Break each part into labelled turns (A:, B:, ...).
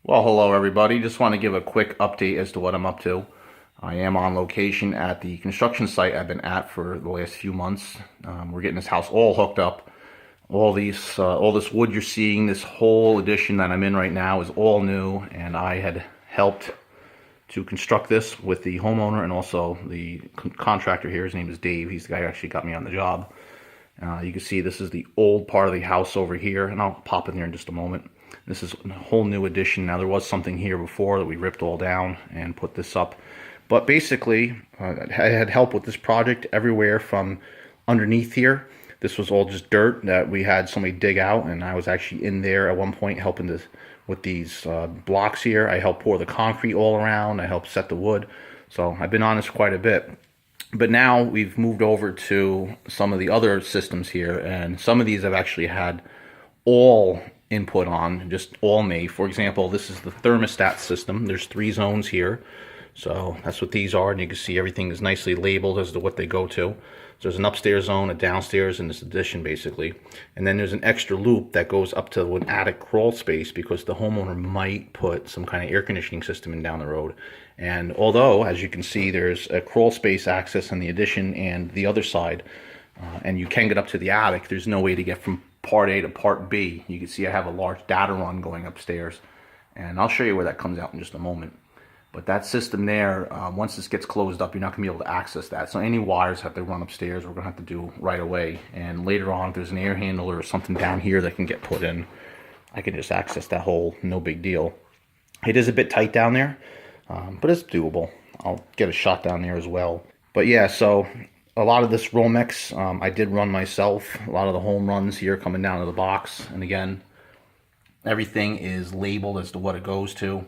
A: Well, hello everybody. Just want to give a quick update as to what I'm up to. I am on location at the construction site I've been at for the last few months. We're getting this house all hooked up. All this wood you're seeing, this whole addition that I'm in right now is all new, and I had helped to construct this with the homeowner and also the contractor here. His name is Dave. He's the guy who actually got me on the job. You can see this is the old part of the house over here, and I'll pop in here in just a moment. This is a whole new addition. Now, there was something here before that we ripped all down and put this up. But basically, I had help with this project everywhere from underneath here. This was all just dirt that we had somebody dig out, and I was actually in there at one point helping with these blocks here. I helped pour the concrete all around. I helped set the wood. So I've been on this quite a bit. But now we've moved over to some of the other systems here, and some of these I've actually had all input on, just all me. For example, this is the thermostat system. There's 3 zones here. So that's what these are, and you can see everything is nicely labeled as to what they go to. So there's an upstairs zone, a downstairs, in this addition basically. And then there's an extra loop that goes up to an attic crawl space because the homeowner might put some kind of air conditioning system in down the road. And although, as you can see, there's a crawl space access in the addition and the other side, and you can get up to the attic, there's no way to get from part A to part B. You can see I have a large data run going upstairs, and I'll show you where that comes out in just a moment. But that system there, once this gets closed up, you're not going to be able to access that. So any wires have to run upstairs, we're going to have to do right away. And later on, if there's an air handler or something down here that can get put in, I can just access that hole, no big deal. It is a bit tight down there, but it's doable. I'll get a shot down there as well. But yeah, so a lot of this Romex I did run myself. A lot of the home runs here coming down to the box. And again, everything is labeled as to what it goes to.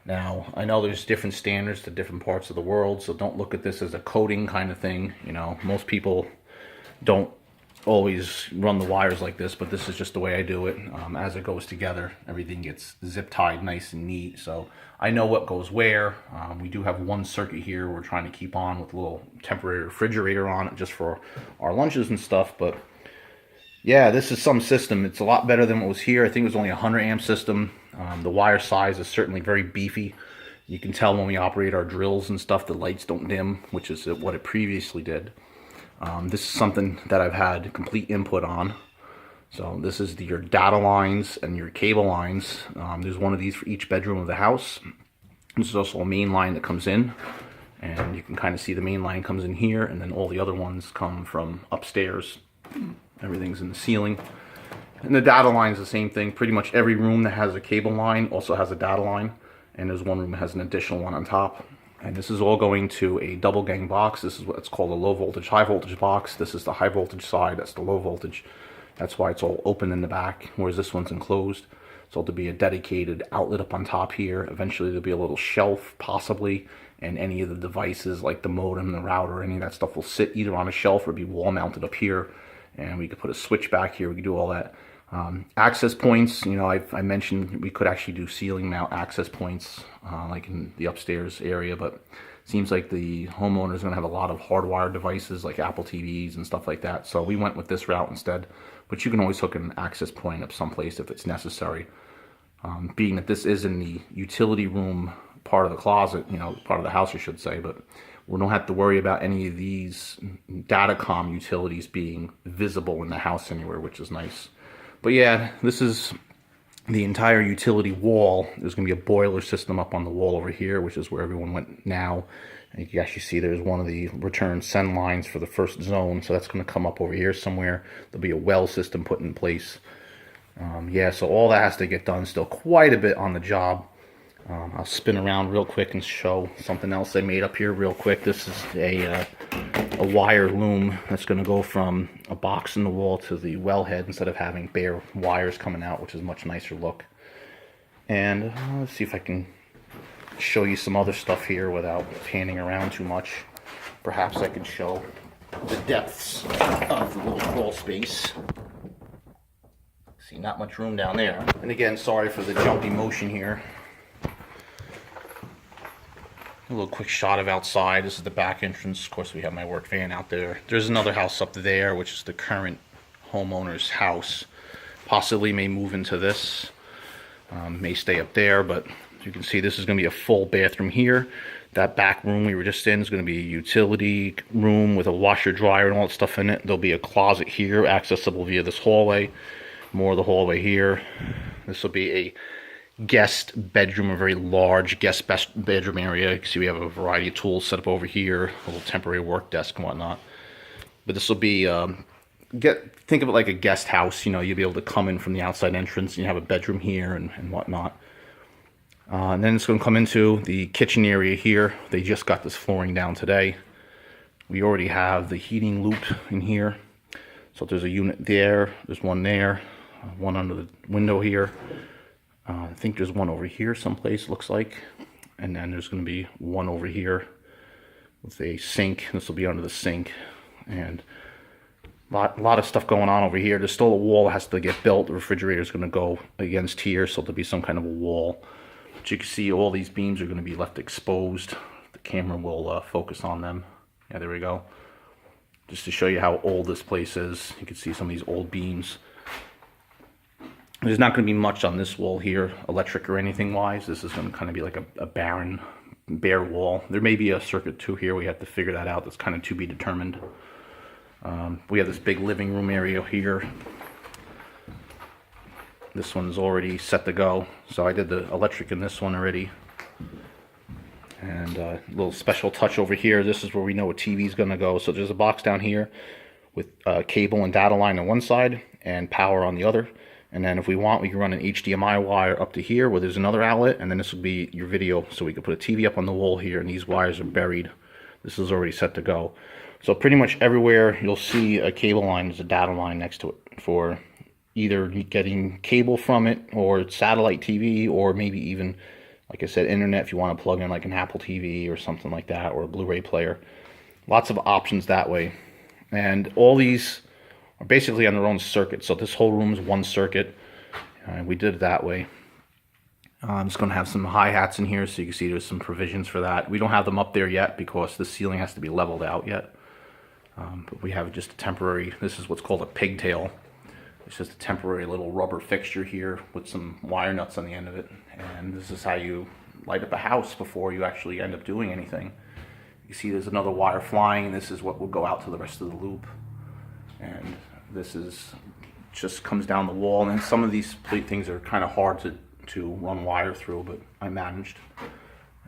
A: Now, I know there's different standards to different parts of the world, so don't look at this as a coding kind of thing. You know, most people don't always run the wires like this, but this is just the way I do it. As it goes together, everything gets zip tied nice and neat, so I know what goes where. We do have one circuit here we're trying to keep on with a little temporary refrigerator on it just for our lunches and stuff, but yeah, this is some system. It's a lot better than what was here. I think it was only a 100 amp system. The wire size is certainly very beefy. You can tell when we operate our drills and stuff, the lights don't dim, which is what it previously did. This is something that I've had complete input on. So this is your data lines and your cable lines. There's one of these for each bedroom of the house. This is also a main line that comes in. And you can kind of see the main line comes in here, and then all the other ones come from upstairs. Everything's in the ceiling. And the data line is the same thing. Pretty much every room that has a cable line also has a data line. And there's one room that has an additional one on top. And this is all going to a double gang box. This is what's called a low voltage, high voltage box. This is the high voltage side. That's the low voltage. That's why it's all open in the back, whereas this one's enclosed. So there'll be a dedicated outlet up on top here. Eventually there'll be a little shelf, possibly, and any of the devices like the modem, the router, any of that stuff will sit either on a shelf or be wall mounted up here. And we could put a switch back here. We could do all that. Access points, you know, I mentioned we could actually do ceiling mount access points like in the upstairs area, but it seems like the homeowner is going to have a lot of hardwired devices like Apple TVs and stuff like that. So we went with this route instead, but you can always hook an access point up someplace if it's necessary. Being that this is in the utility room part of the closet, you know, part of the house I should say, but we don't have to worry about any of these datacom utilities being visible in the house anywhere, which is nice. But yeah, this is the entire utility wall. There's going to be a boiler system up on the wall over here, which is where everyone went now. And you can actually see there's one of the return send lines for the first zone, so that's going to come up over here somewhere. There'll be a well system put in place. Yeah, so all that has to get done. Still quite a bit on the job. I'll spin around real quick and show something else I made up here real quick. This is a wire loom that's going to go from a box in the wall to the wellhead instead of having bare wires coming out, which is a much nicer look. And let's see if I can show you some other stuff here without panning around too much. Perhaps I can show the depths of the little crawl space. See, not much room down there. And again, sorry for the jumpy motion here. A little quick shot of outside. This is the back entrance. Of course, we have my work van out there. There's another house up there, which is the current homeowner's house. Possibly may move into this. May stay up there, but as you can see, this is going to be a full bathroom here. That back room we were just in is going to be a utility room with a washer, dryer, and all that stuff in it. There'll be a closet here, accessible via this hallway. More of the hallway here. This will be a guest bedroom, a very large guest bedroom area. You can see we have a variety of tools set up over here, a little temporary work desk and whatnot. But this will be, think of it like a guest house. You know, you'll be able to come in from the outside entrance and you have a bedroom here and whatnot. And then it's going to come into the kitchen area here. They just got this flooring down today. We already have the heating loop in here. So there's a unit there, there's one there, one under the window here. I think there's one over here someplace, looks like. And then there's going to be one over here with a sink. This will be under the sink. And a lot of stuff going on over here. There's still a wall that has to get built. The refrigerator is going to go against here, so there'll be some kind of a wall. But you can see all these beams are going to be left exposed. The camera will focus on them. Yeah, there we go. Just to show you how old this place is. You can see some of these old beams. There's not going to be much on this wall here, electric or anything wise. This is going to kind of be like a barren, bare wall. There may be a circuit too here. We have to figure that out. That's kind of to be determined. We have this big living room area here. This one's already set to go. So I did the electric in this one already. And a little special touch over here. This is where we know a TV is going to go. So there's a box down here with cable and data line on one side and power on the other. And then if we want, we can run an HDMI wire up to here where there's another outlet, and then this will be your video. So we can put a TV up on the wall here, and these wires are buried. This is already set to go. So pretty much everywhere you'll see a cable line, there's a data line next to it for either getting cable from it or satellite TV, or maybe even, like I said, internet if you want to plug in like an Apple TV or something like that, or a Blu-ray player. Lots of options that way. And all these are basically on their own circuit. So this whole room is one circuit. We did it that way. I'm just going to have some hi-hats in here so you can see there's some provisions for that. We don't have them up there yet because the ceiling has to be leveled out yet. But we have just a temporary, this is what's called a pigtail. It's just a temporary little rubber fixture here with some wire nuts on the end of it. And this is how you light up a house before you actually end up doing anything. You see there's another wire flying, and this is what will go out to the rest of the loop. And this is just comes down the wall, and then some of these things are kind of hard to run wire through, but I managed.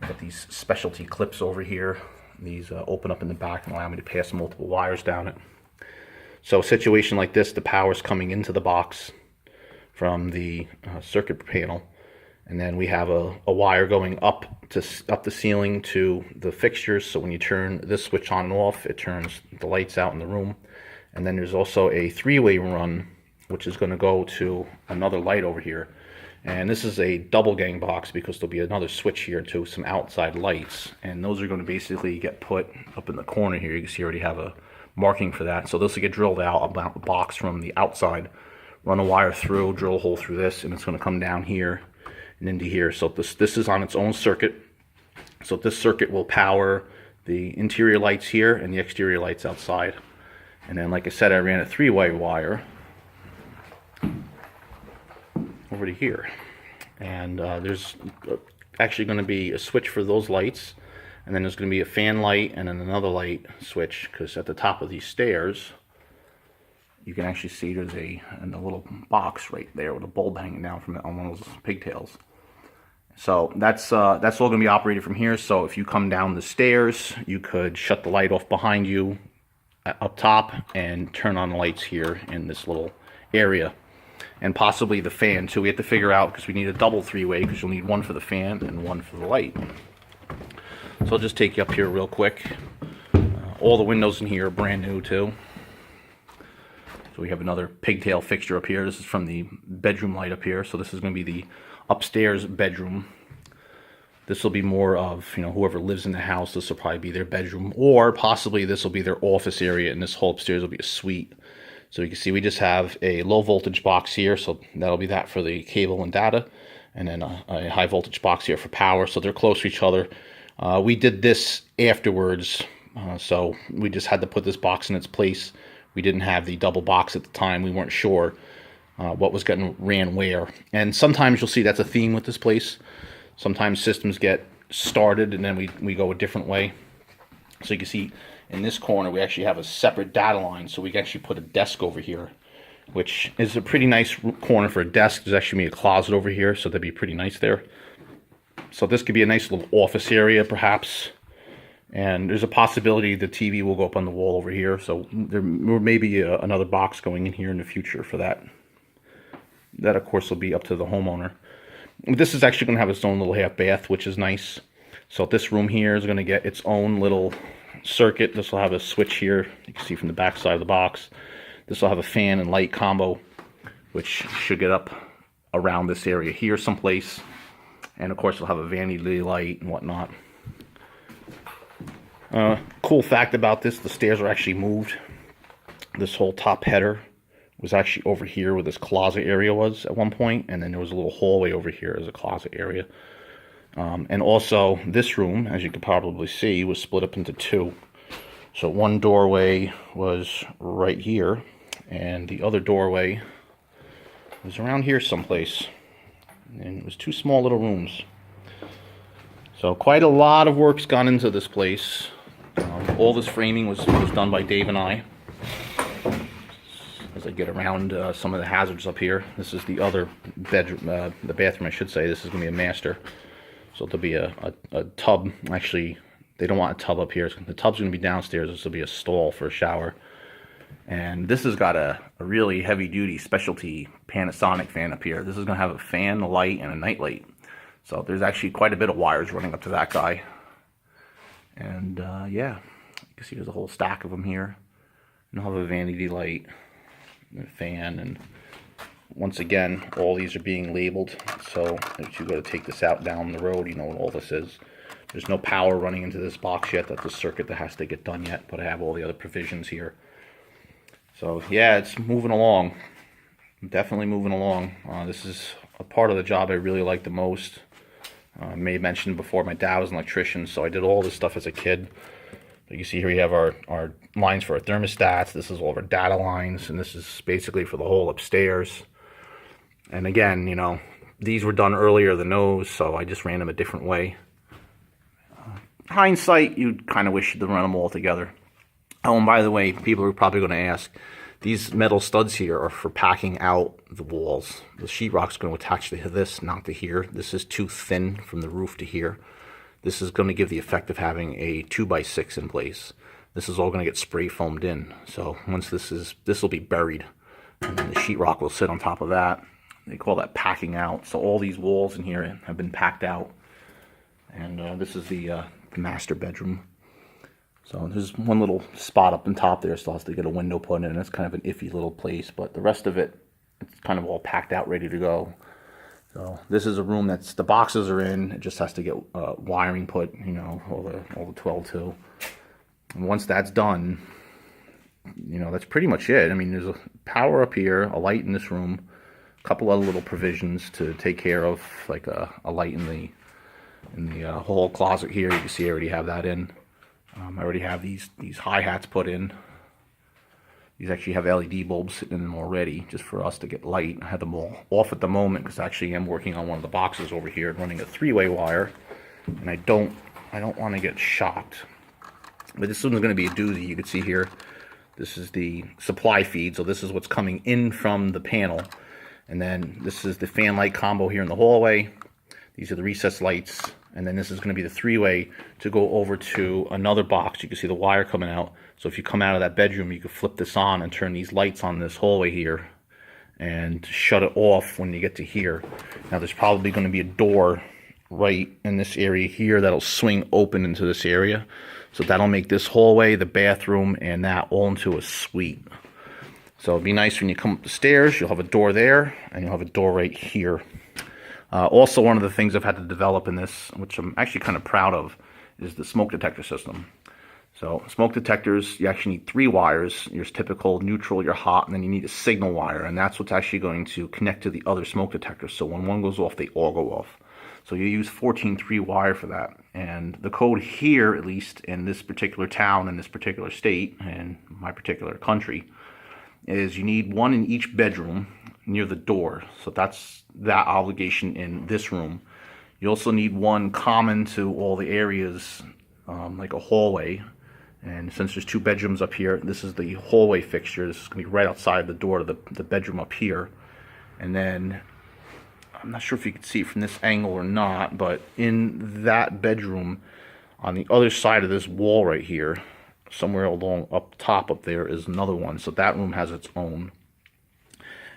A: I got these specialty clips over here. These open up in the back and allow me to pass multiple wires down it. So a situation like this, the power's coming into the box from the circuit panel, and then we have a wire going up the ceiling to the fixtures. So when you turn this switch on and off, it turns the lights out in the room. And then there's also a three-way run, which is going to go to another light over here. And this is a double gang box because there'll be another switch here to some outside lights. And those are going to basically get put up in the corner here. You can see I already have a marking for that. So this will get drilled out about the box from the outside. Run a wire through, drill a hole through this, and it's going to come down here and into here. So this is on its own circuit. So this circuit will power the interior lights here and the exterior lights outside. And then, like I said, I ran a three-way wire over to here. And there's actually going to be a switch for those lights. And then there's going to be a fan light and then another light switch, because at the top of these stairs, you can actually see there's a little box right there with a bulb hanging down from it on one of those pigtails. So that's all going to be operated from here. So if you come down the stairs, you could shut the light off behind you up top and turn on the lights here in this little area, and possibly the fan too. We have to figure out, because we need a double three-way, because you'll need one for the fan and one for the light. So I'll just take you up here real quick. All the windows in here are brand new too. So we have another pigtail fixture up here. This is from the bedroom light up here. So this is going to be the upstairs bedroom. This will be more of, whoever lives in the house, this will probably be their bedroom, or possibly this will be their office area, and this whole upstairs will be a suite. So you can see we just have a low voltage box here, so that'll be that for the cable and data, and then a high voltage box here for power, so they're close to each other. We did this afterwards, so we just had to put this box in its place. We didn't have the double box at the time, we weren't sure. what was getting ran where. And sometimes you'll see that's a theme with this place. Sometimes systems get started and then we go a different way. So you can see in this corner we actually have a separate data line, so we can actually put a desk over here, which is a pretty nice corner for a desk. There's actually a closet over here, so that'd be pretty nice there. So this could be a nice little office area perhaps, and there's a possibility the TV will go up on the wall over here, so there may be another box going in here in the future for that. That of course will be up to the homeowner. This is actually going to have its own little half bath, which is nice. So this room here is going to get its own little circuit. This will have a switch here, you can see from the back side of the box. This will have a fan and light combo, which should get up around this area here someplace. And of course it'll have a vanity light and whatnot. Cool fact about this, the stairs are actually moved. This whole top header was actually over here where this closet area was at one point, and then there was a little hallway over here as a closet area. And also this room, as you could probably see, was split up into two. So one doorway was right here, and the other doorway was around here someplace. And it was two small little rooms. So quite a lot of work's gone into this place. All this framing was done by Dave and I. As I get around some of the hazards up here, this is the other bedroom, the bathroom I should say. This is going to be a master. So there'll be a tub. Actually, they don't want a tub up here. The tub's going to be downstairs. This will be a stall for a shower. And this has got a really heavy-duty specialty Panasonic fan up here. This is going to have a fan, a light, and a night light. So there's actually quite a bit of wires running up to that guy. And yeah, you can see there's a whole stack of them here. And I'll have a vanity light and a fan. And once again, all these are being labeled. So if you go to take this out down the road, you know what all this is. There's no power running into this box yet. That's a circuit that has to get done yet. But I have all the other provisions here. So yeah, it's moving along. Definitely moving along. This is a part of the job I really like the most. I may have mentioned before, my dad was an electrician, so I did all this stuff as a kid. You can see here we have our lines for our thermostats. This is all of our data lines, and this is basically for the whole upstairs. And again, you know, these were done earlier than those, so I just ran them a different way. Hindsight, you'd kind of wish you'd run them all together. Oh, and by the way, people are probably going to ask, these metal studs here are for packing out the walls. The sheetrock's going to attach to this, not to here. This is too thin from the roof to here. This is going to give the effect of having a 2x6 in place. This is all going to get spray foamed in. So once this will be buried, and then the sheetrock will sit on top of that. They call that packing out. So all these walls in here have been packed out. And this is the master bedroom. So there's one little spot up on top there, still has to get a window put in. It's kind of an iffy little place, but the rest of it, it's kind of all packed out, ready to go. So this is a room that's, the boxes are in, it just has to get wiring put, you know, all the 12-2. And once that's done, you know, that's pretty much it. I mean, there's a power up here, a light in this room, a couple other little provisions to take care of, like a light in the hall closet here. You can see I already have that in. I already have these hi-hats put in. These actually have LED bulbs sitting in them already, just for us to get light. I have them all off at the moment because actually I'm working on one of the boxes over here, running a 3-way wire, and I don't want to get shocked. But this one's going to be a doozy. You can see here, this is the supply feed, so this is what's coming in from the panel, and then this is the fan light combo here in the hallway. These are the recessed lights. And then this is going to be the 3-way to go over to another box. You can see the wire coming out. So if you come out of that bedroom, you can flip this on and turn these lights on this hallway here and shut it off when you get to here. Now there's probably going to be a door right in this area here that'll swing open into this area. So that'll make this hallway, the bathroom, and that all into a suite. So it'll be nice when you come up the stairs, you'll have a door there, and you'll have a door right here. Also, one of the things I've had to develop in this, which I'm actually kind of proud of, is the smoke detector system. So smoke detectors, you actually need 3 wires. Your typical neutral, your hot, and then you need a signal wire, and that's what's actually going to connect to the other smoke detectors. So when one goes off, they all go off. So you use 14-3 wire for that. And the code here, at least in this particular town, in this particular state, and my particular country, is you need one in each bedroom. near the door. So that's that obligation in this room. You also need one common to all the areas, like a hallway. And since there's 2 bedrooms up here, this is the hallway fixture. This is going to be right outside the door to the bedroom up here. And then, I'm not sure if you can see it from this angle or not, but in that bedroom, on the other side of this wall right here, somewhere along up top up there is another one. So that room has its own.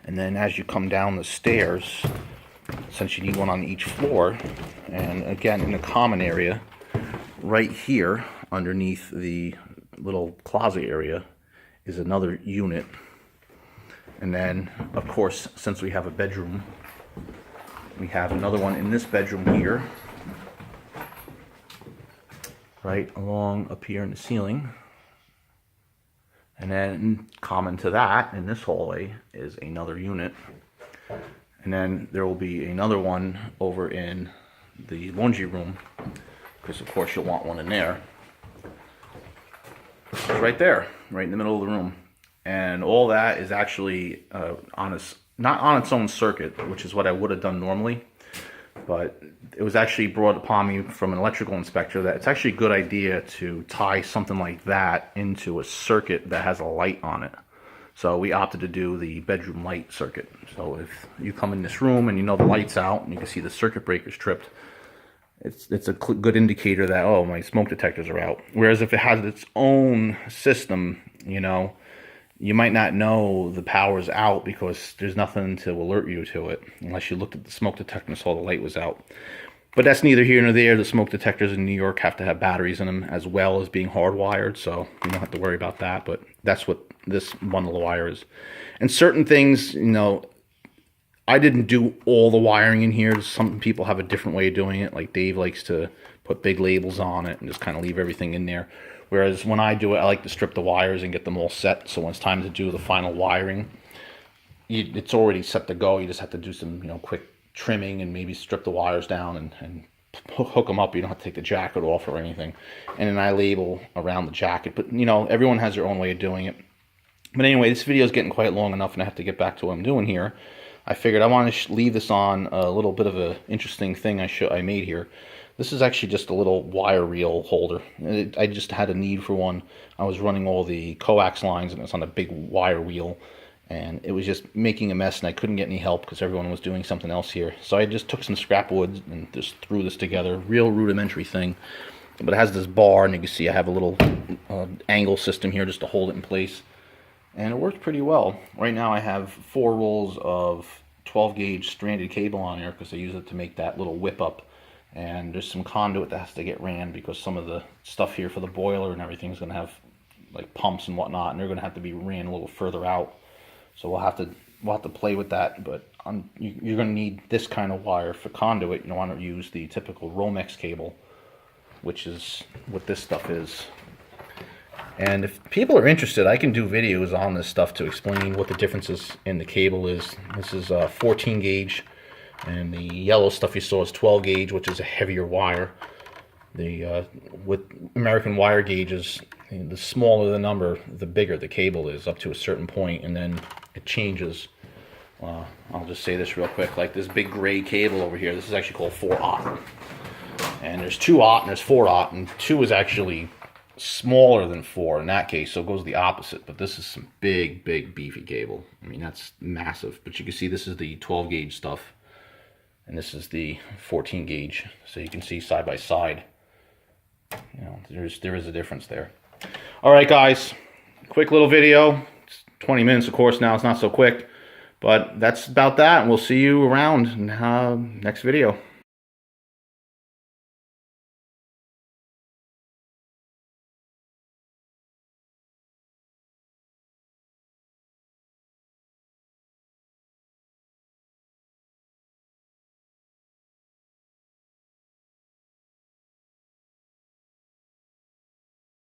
A: And then as you come down the stairs, since you need one on each floor, and again in the common area, right here underneath the little closet area is another unit. And then, of course, since we have a bedroom, we have another one in this bedroom here, right along up here in the ceiling. And then common to that in this hallway is another unit. And then there will be another one over in the laundry room, because of course you'll want one in there. It's right there, right in the middle of the room. And all that is actually not on its own circuit, which is what I would have done normally. But it was actually brought upon me from an electrical inspector that it's actually a good idea to tie something like that into a circuit that has a light on it. So we opted to do the bedroom light circuit. So if you come in this room and you know the light's out and you can see the circuit breaker's tripped, it's a good indicator that, oh, my smoke detectors are out. Whereas if it has its own system, you know, you might not know the power's out because there's nothing to alert you to it unless you looked at the smoke detector and saw the light was out. But that's neither here nor there. The smoke detectors in New York have to have batteries in them as well as being hardwired, so you don't have to worry about that. But that's what this bundle of wire is. And certain things, you know, I didn't do all the wiring in here. Some people have a different way of doing it. Like Dave likes to put big labels on it and just kind of leave everything in there. Whereas when I do it, I like to strip the wires and get them all set. So when it's time to do the final wiring, it's already set to go. You just have to do some, you know, quick trimming and maybe strip the wires down and hook them up. You don't have to take the jacket off or anything. And then I label around the jacket. But, you know, everyone has their own way of doing it. But anyway, this video is getting quite long enough and I have to get back to what I'm doing here. I figured I want to leave this on a little bit of an interesting thing I made here. This is actually just a little wire reel holder. I just had a need for one. I was running all the coax lines and it's on a big wire wheel. And it was just making a mess and I couldn't get any help because everyone was doing something else here. So I just took some scrap wood and just threw this together. Real rudimentary thing. But it has this bar and you can see I have a little angle system here just to hold it in place. And it worked pretty well. Right now I have 4 rolls of 12 gauge stranded cable on here because I use it to make that little whip up. And there's some conduit that has to get ran because some of the stuff here for the boiler and everything is going to have like pumps and whatnot, and they're going to have to be ran a little further out. So we'll have to play with that. But you're going to need this kind of wire for conduit. You don't want to use the typical Romex cable, which is what this stuff is. And if people are interested, I can do videos on this stuff to explain what the differences in the cable is. This is 14 gauge. And the yellow stuff you saw is 12 gauge, which is a heavier wire. With American wire gauges, the smaller the number, the bigger the cable is up to a certain point, and then it changes. I'll just say this real quick. Like this big gray cable over here, this is actually called 4/0. And there's 2/0 and there's 4/0, and 2 is actually smaller than 4 in that case, so it goes the opposite. But this is some big, beefy cable. I mean, that's massive. But you can see this is the 12 gauge stuff. And this is the 14 gauge, so you can see side by side. You know, there is a difference there. All right, guys, quick little video. It's 20 minutes, of course. Now it's not so quick, but that's about that. And we'll see you around in next video.